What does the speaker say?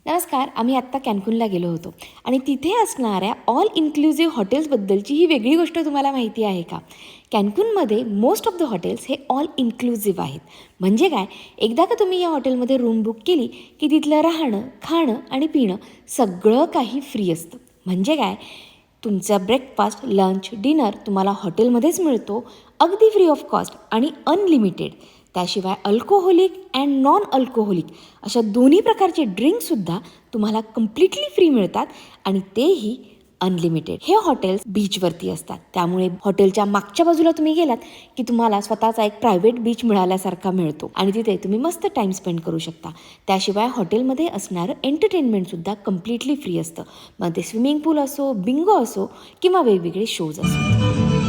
नमस्कार. आम्ही आत्ता कॅन्कुनला गेलो होतो आणि तिथे असणाऱ्या ऑल इन्क्लुझिव्ह हॉटेल्सबद्दलची ही वेगळी गोष्ट तुम्हाला माहिती आहे का? कॅन्कुनमध्ये मोस्ट ऑफ द हॉटेल्स हे ऑल इन्क्लुझिव्ह आहेत. म्हणजे काय, एकदा का तुम्ही या हॉटेलमध्ये रूम बुक केली की तिथलं राहणं, खाणं आणि पिणं सगळं काही फ्री असतं. म्हणजे काय, तुमचा ब्रेकफास्ट, लंच, डिनर तुम्हाला हॉटेलमध्येच मिळतो, अगदी फ्री ऑफ कॉस्ट आणि अनलिमिटेड. त्याशिवाय अल्कोहोलिक अँड नॉन अल्कोहोलिक अशा दोन्ही प्रकारचे ड्रिंकसुद्धा तुम्हाला कम्प्लिटली फ्री मिळतात आणि तेही अनलिमिटेड. हे हॉटेल्स बीचवरती असतात, त्यामुळे हॉटेलच्या मागच्या बाजूला तुम्ही गेलात की तुम्हाला स्वतःचा एक प्रायव्हेट बीच मिळाल्यासारखा मिळतो आणि तिथे तुम्ही मस्त टाईम स्पेंड करू शकता. त्याशिवाय हॉटेलमध्ये असणारं एंटरटेनमेंटसुद्धा कम्प्लिटली फ्री असतं. मग ते स्विमिंग पूल असो, बिंगो असो किंवा वेगवेगळे शोज असो.